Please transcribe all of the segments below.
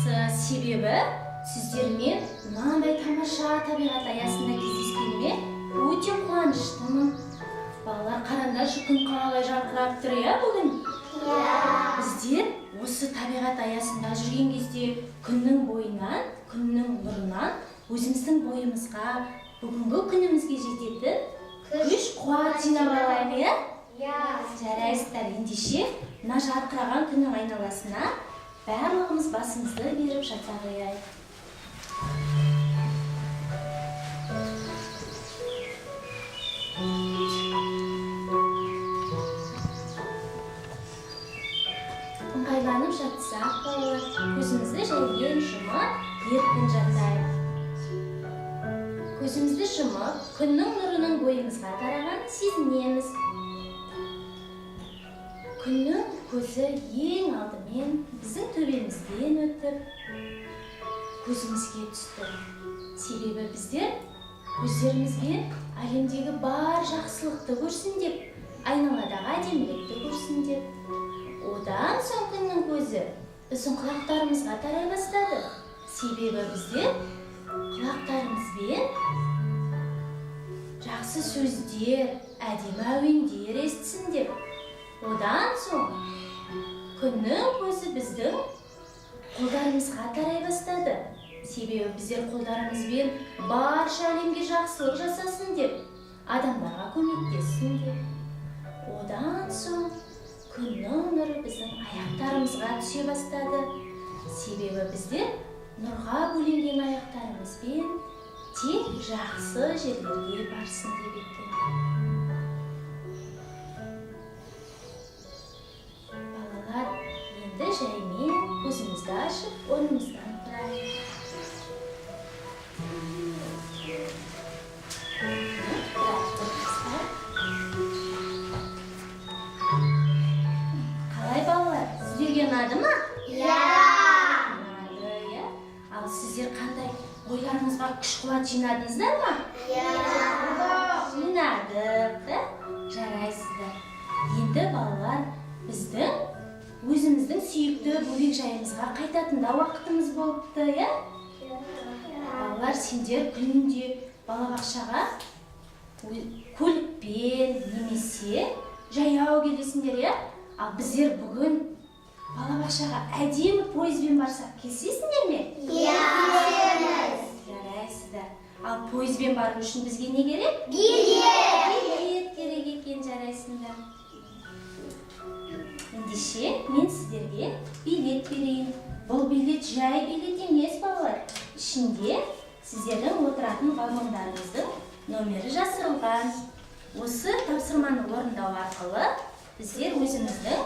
жақсы, себебі сіздермен мынандай тамаша табиғат аясында кездескеніме өте қуаныштымын. Балалар, қараңдаршы, күн қалай жарқырап тұр, бүгін? Біздер осы табиғат аясында жүрген кезде күннің бойынан, күннің нұрынан өзіміздің бойымызға, бүгінгі күнімізге жететін күш қуат жинап алайық, жарайсыздар. Ендеше мына жарқыраған күннің айналасына барлығымыз басымызды беріп жата қояйық. Ыңғайланып жатсақ, көзімізді жаймен жұмып, еркін жатайық. Көзімізді жұмып, күннің нұрының бойымызға тарағанын сезінеміз. Күннің көзі ең алдымен біздің төбемізден өтіп, көзімізге түсті. Себебі біздер көздерімізбен әлемдегі бар жақсылықты көрсін деп, айналадағы әдемілікті көрсін деп. Одан соң күннің көзі біздің құлақтарымызға тарай бастады. Себебі біздер құлақтарымызбен жақсы сөздер, әдемі әуендер естісін деп. Одан соң күннің көзі біздің қолдарымызға тарай бастады. Себебі біздер қолдарымызбен барша әлемге жақсылық жасасын деп, адамдарға көмектессін деп. Одан соң күннің нұры біздің аяқтарымызға түсе бастады. Себебі біздер нұрға бөленген аяқтарымызбен тек жақсы жерлерге барсын деп екен. Балалар, енді жаймен көзімізді ашып, орнымыздан тұрайық. Ұнады ма? Ұнады, Ал сіздер қандай ойларыңызға күш-қуат жинадыңыздар ма? Жинадық, жарайсыздар. Енді балалар, біздің өзіміздің сүйікті бөбекжайымызға қайтатында уақытымыз болыпты, Балалар, сендер күнінде балабақшаға көлікпен немесе жаяу келесіңдер, Ал біздер бүгін балабақшаға әдемі пойызбен барсақ, келесіңдер ме? Келеміз. Жарайсыздар. Ал пойызбен бару үшін бізге не керек? Билет. Билет керек екен, жарайсыңдар. Ендеше мен сіздерге билет берейін. Бұл билет жай билет емес, балалар. Ішінде сіздердің отыратын вагондарыңыздың номері жасырылған. Осы тапсырманы орындау арқылы біздер өзіміздің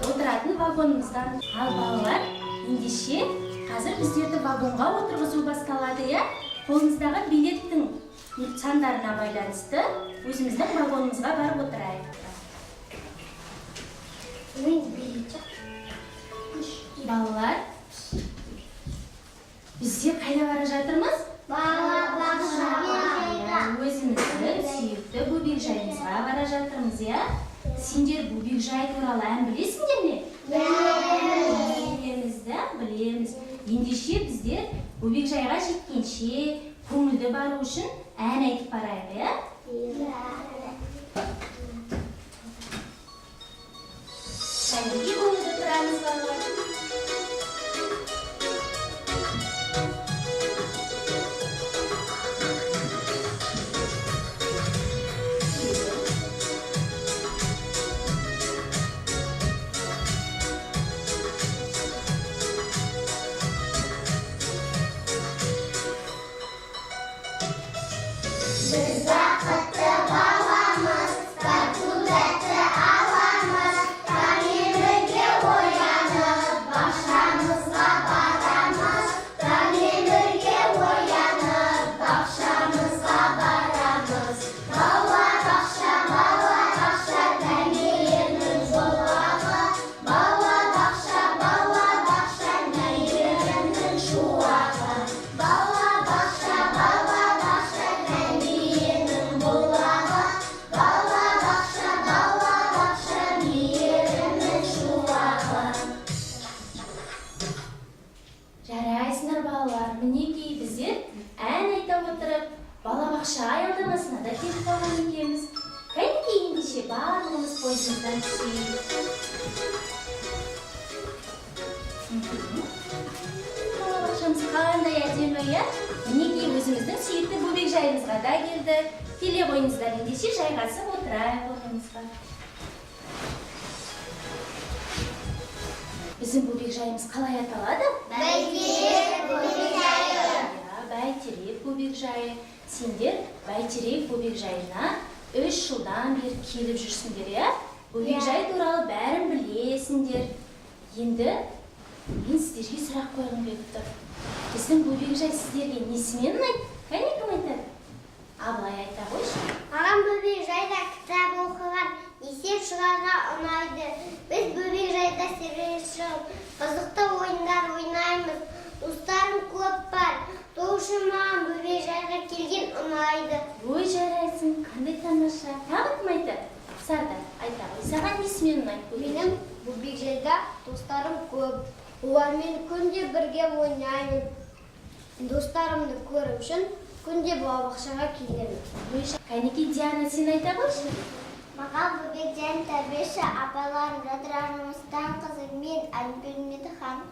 отыратын вагонымыздан. Ал балалар, ендеше қазір біздерді вагонға отырғызу басталады, Қолымыздағы билеттің сандарына байланысты өзіміздің вагонымызға барып отырайық. Балалар, біздер қайда бара жатырмыз? Балабақшаға. Өзіміздің сүйікті бөбекжайымызға бара жатырмыз, Сендер бөбекжай туралы ән білесіңдер ме? Білеміз. Ендеше біздер бөбекжайға жеткенше көңілді бару үшін ән айтып барайық, Кәдімгі көңілді тұрамыз, балалар. Biz бақытты баламыз, тату тәтті аламыз, таңертеңге оянып қандай әдемі, иә? Мінекей өзіміздің сүйікті бөбекжайымызға да келдік. Келе қойыңыздар, ендеше жайғасып отырайық орнымызға. Біздің бөбекжайымыз қалай аталады? Бәйтерек бөбекжайы. Бәйтерек бөбекжайы. Сендер Бәйтерек бөбекжайына 3 жылдан бері келіп жүрсіңдер, иә? Бөбекжай туралы бәрін білесіңдер. Енді мен сіздерге сұрақ қойғым келіп тұр. Біздің бөбекжай сіздерге несімен ұнайды? Кәне кім айтады? Абылай айта қойшы. Маған бөбекжайда кітап оқыған, есеп шығарға ұнайды. Біз бөбекжайда серуен шығып, қызықты ойындар ойнаймыз. Достарым көп бар. Сол үшін маған бөбекжайға келген ұнайды. Ой, жарайсың, қандай тамаша. Тағы кім айтады? Сардар, айта ғой, саған несімен ұнайды бөбекжай? Менің бөбекжайда достарым көп. Олармен күнде бірге ойнаймын. Достарымды көру үшін күнде балабақшаға келемін. Кәнекей, Диана, сен айта қойшы. Маған бөбекжайдың тәрбиеші апайларым Жадыра Жұмыстан қызы мен Әліпбек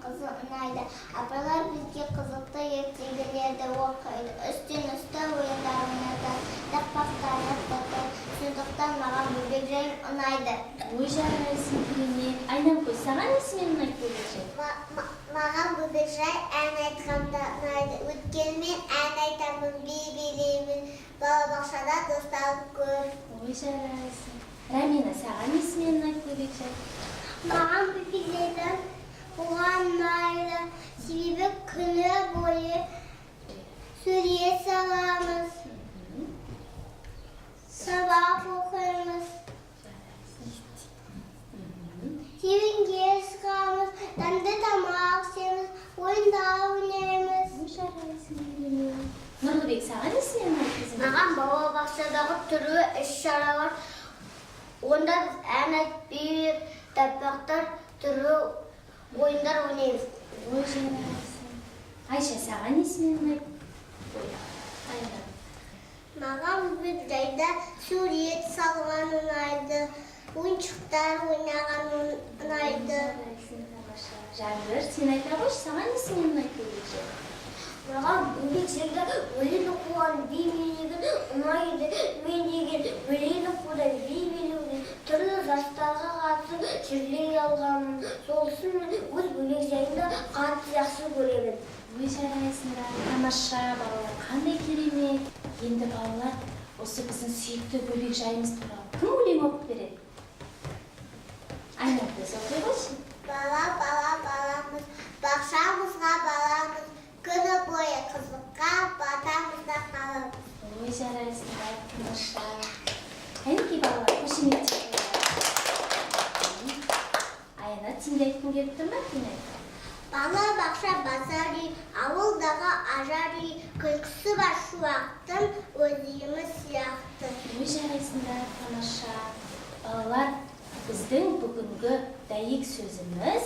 қызы ұнайды. Апайлар бізге қызықты ертегілерді оқиды, үстен-үсті ойындар ойнатады, тақпақтарды тартады. Сондықтан маған бөбекжайым ұнайды. Ой, жарайсың, керемет. Айнамкөз, саған несімен ұнайды бөбекжай? Маған бөбекжай ән айтқанда ұнайды. Өйткені мен ән айтамын, би билеймін. Балабақшада достарым көп. Ой, жарайсың. Рәмина, саған несімен ұнайды бөбекжай? Маған бөбекжайдан оған ұнайды. Себебі күні бойы сурет саламыз, сабақ оқимыз, серуенге шығамыз, дәмді тамақ ішеміз, ойындар ойнаймыз. Жарайсың, керемет. Нұрлыбек, саған несімен ұнайды біздің? Маған балабақшадағы түрлі іс-шаралар, онда біз ән айтып, тақпақтар, түрлі ойындар ойнаймыз. Ой, жарайсың. Айша, саған несімен ұнайды? Маған бөбекжайда сурет салған ұнайды, ойыншықтар ойнаған ұнайды. Жаңбыр, сен айта қойшы, саған несімен ұнайды бөбекжай? Маған бөбекжайда өлең оқудан би билеген ұнайды. Мен деген өлең оқудан би билеуден түрлі жастарға қатысып жүлде алғанмын. Сол үшін мен өз бөбекжайымда қатты жақсы көремін. Ой, жарайсыңдар, тамаша балалар, қандай керемет. Енді балалар, осы біздің сүйікті бөбекжайымыз туралы кім өлең оқып береді? Айнамкөз, оқи қойшы. Бала баламыз, бақшамызға баламыз, күні бойы қызыққа батамыз да қаламыз. Ой, жарайсыңдар, тамаша. Кәнекей балалар, қошеметтеп қояйық. Аяна, сен де айтқың келіп тұр ма? Сен айт. Бала бақша базар үй, ауылдағы ажар үй, күлкісі бар шуақтың өзіміз сияқты. Ой, жарайсыңдар, тамаша. Балалар, біздің бүгінгі дәйек сөзіміз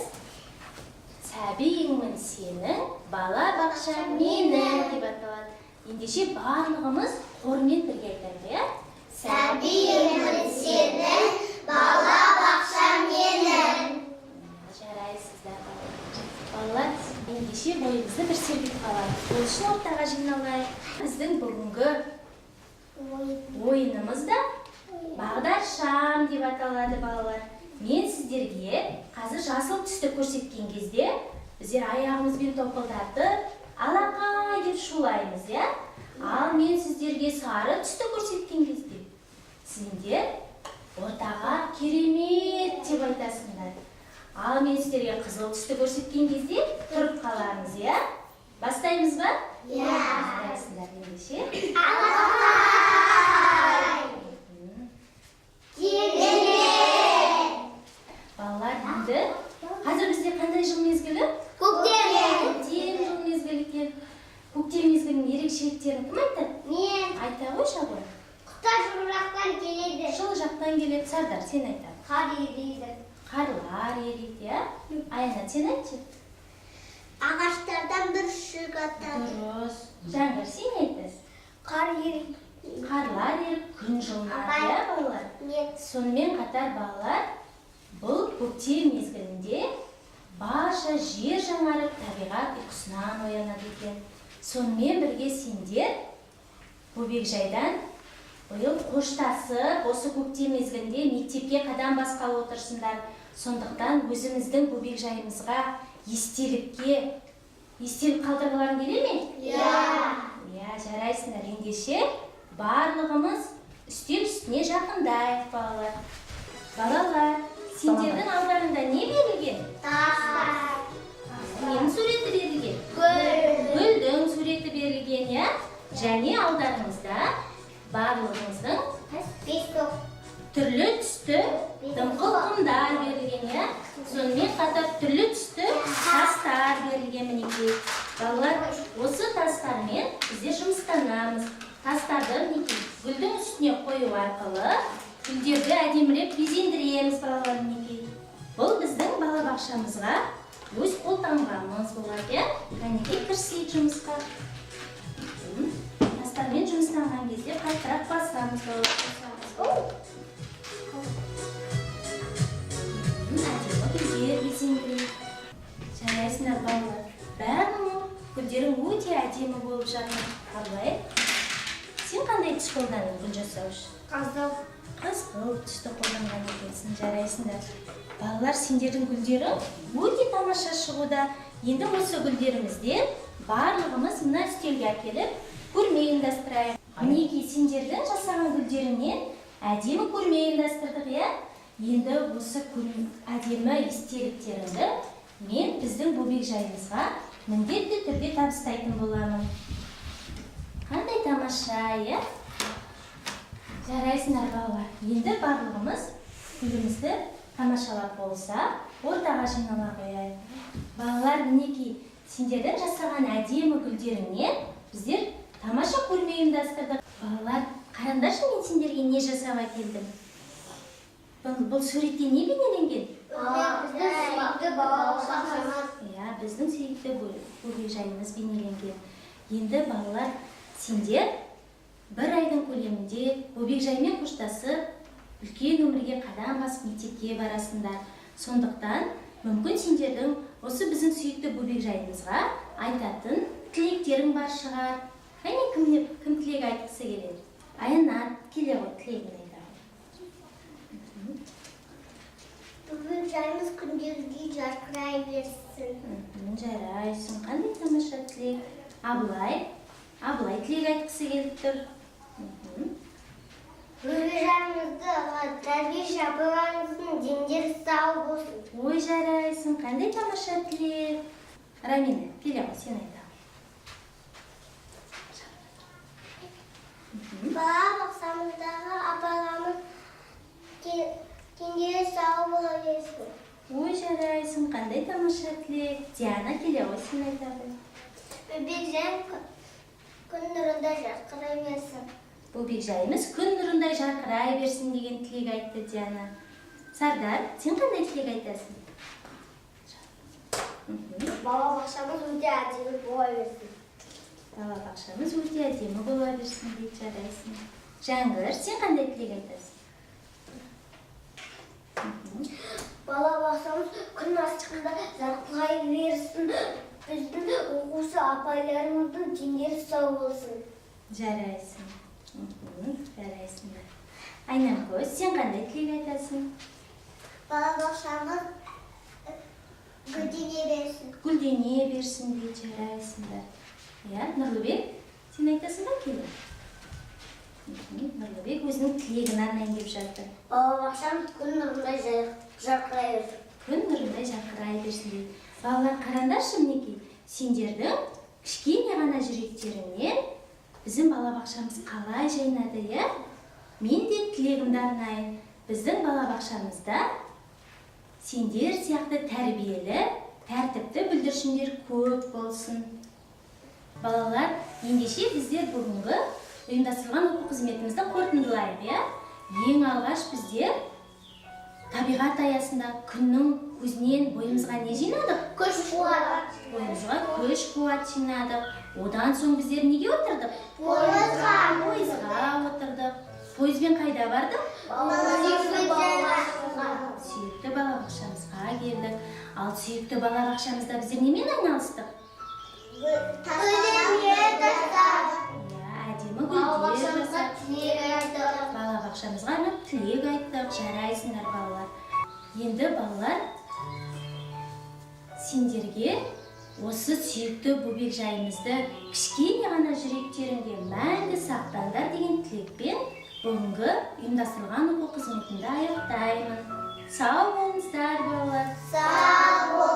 сәбиіңмін сенің, бала бақша менің деп аталады. Ендеше барлығымыз хормен бірге айтайық, иә? Сәбиіңмін сенің, бала бақша менің. Жарайсыздар, балалар. Ендеше бойымызды бір серпіп қалайық. Ол үшін ортаға жиналайық. Біздің бүгінгі ойынымызда бағдаршам деп аталады, балалар. Мен сіздерге қазір жасыл түсті көрсеткен кезде біздер аяғымызбен топылдатып, алақай деп шулаймыз, иә? Ал мен сіздерге сары түсті көрсеткен кезде сендер ортаға керемет деп айтасыңдар. Ал мен сіздерге қызыл түсті көрсеткен кезде тұрып қаламыз, иә? Бастаймыз ба? Иә. Бастайсыңдар ендеше. Балалар, енді қазір бізде қандай жыл мезгілі? Көктем. Көктем жыл мезгілі екен. Көктем мезгілінің ерекшеліктерін кім айтады? Мен. Айта қойшы абай. Құтар жұрақтан келеді. Жылы жақтан келеді. Сардар, сен айта. Қар ерейді. Қарлар ериді, иә? Аяна, сен айтшы. Ағаштардан бір шығады. Дұрыс. Жаңғыр, сен айтасың. Қар ерейді. Қарлар еріп, күн жылынады, иә, балалар? Мен. Сонымен қатар балалар, бұл көктем мезгілінде барша жер жаңарып, табиғат ұйқысынан оянады екен. Сонымен бірге сендер бөбекжайдан биыл қоштасып, осы көктем мезгілінде мектепке қадам басқалы отырсыңдар. Сондықтан өзіміздің бөбекжайымызға естелік қалдырғыларың келе ме? Иә, жарайсыңдар. Ендеше барлығымыз үстел үстіне жақындайық, балалар. Балалар, сендердің алдарында не берілген? Тастар. Ненің суреті берілген? Гүлдің суреті берілген, иә? Және алдарыңызда барлығымыздың түрлі түсті дымқыл құмдар берілген, иә? Сонымен қатар түрлі түсті тастар берілген, мінекей. Балалар, осы тастармен біздер жұмыстанамыз. Тастарды мінекей гүлдің үстіне қою арқылы гүлдерді әдемілеп безендіреміз, балалар, мінекей. Бұл біздің балабақшамызға өз қолтаңбамыз болады, иә? Мінекей кірісейік жұмысқа. Тастармен жұмыстанған кезде қаттырақ басамыз, балалар. Әдемі гүлдер безендірейік. Жарайсыңдар, балалар. Бәрінің гүлдерің өте әдемі болып жатыр. Абылай, сен қандай түс қолдандың гүл жасау үшін? Қызғылт түсті қолданған екенсің. Жарайсыңдар. Балалар, сендердің гүлдерің өте тамаша шығуда. Енді осы гүлдерімізден барлығымыз мына үстелге әкеліп көрме ұйымдастырайық. Мінекей сендердің жасаған гүлдеріңнен әдемі көрме ұйымдастырдық, иә? Енді осы әдемі естеліктерімді мен біздің бөбекжайымызға міндетті түрде табыстайтын боламын. Қандай тамаша, иә? Жарайсыңдар, балалар. Енді барлығымыз гүлімізді тамашалап болса, ортаға жинала қояйық. Балалар, мінекей сендердің жасаған әдемі гүлдеріңнен біздер тамаша көрме ұйымдастырдық. Балалар, қараңдаршы, мен сендерге не жасап әкелдім? Бұл суретте не бейнеленген? Біздің сүйікті бөбекжайымыз бейнеленген. Енді балалар, сендер бір айдың көлемінде бөбекжаймен қоштасып, үлкен өмірге қадам басып мектепке барасыңдар. Сондықтан, мүмкін сендердің осы біздің сүйікті бөбекжайымызға айтатын тілектерің бар шығар. Қане, кім тілек айтқысы келеді? Аянат, келе ғой, тілегін айтады. Бөбекжайымыз күндерге жарқырай берсін. Жарайсың. Қандай тамаша тілек? Абылай тілек айтқысы келіп тұр. Бөбекжайымызды тәрбиеші апайларымыздың дендері сау болсын. Ой, жарайсың. Қандай тамаша тілек? Рамина, келе ғой, сен айта. Балабақшамыздағы апайларымыз дендері сау бола берсін. Ой, жарайсың. Қандай тамаша тілек? Диана, келе ғой, сен айта. Бөбекжайым күн нұрында жарқырай берсін. Бөбекжайымыз күн нұрындай жарқырай берсін деген тілек айтты Диана. Сардар, сен қандай тілек айтасың? Балабақшамыз өте әдемі бола берсін. Балабақшамыз өте әдемі бола берсін дейді, жарайсың. Жаңғыр, сен қандай тілек айтасың? Балабақшамыз күн астында жарқырай берсін. Біздің оқушы апайларымыздың дендері сау болсын. Жарайсың. Жарайсыңдар. Айнамкөз, сен қандай тілек айтасың? Балабақшамыз гүлдене берсін. Гүлдене берсін дейді, жарайсыңдар. Иә, Нұрлыбек, сен айтасың ба келе? Нұрлыбек өзінің тілегін арнайын деп жатыр. Балабақшамыз күн нұрындай жарқырай берсін. Күн нұрындай жарқырай берсін дейді. Балалар, қараңдаршы, мінекей, сендердің кішкене ғана жүректеріңнен біздің балабақшамыз қалай жайнады, иә? Мен де тілегімді арнайын. Біздің балабақшамызда сендер сияқты тәрбиелі, тәртіпті бүлдіршіндер көп болсын. Балалар, ендеше біздер бүгінгі ұйымдастырылған оқу қызметімізді қорытындылайық, иә? Ең алғаш біздер табиғат аясында күннің көзінен бойымызға не жинадық? Күш-қуат. Бойымызға күш-қуат жинадық. Одан соң біздер неге отырдық? Пойызға отырдық. Пойызбен қайда бардық? Сүйікті балабақшамызға келдік. Ал сүйікті балабақшамызда біздер немен айналыстық? тілек айттық. Балабақшамызға арнап тілек айттық. Жарайсыңдар балалар. Енді балалар, сендерге осы сүйікті бөбекжайымызды кішкене ғана жүректеріңде мәңгі сақтаңдар деген тілекпен бүгінгі ұйымдастырылған оқу қызметінде аяқтаймын. Сау болыңыздар балалар. Сау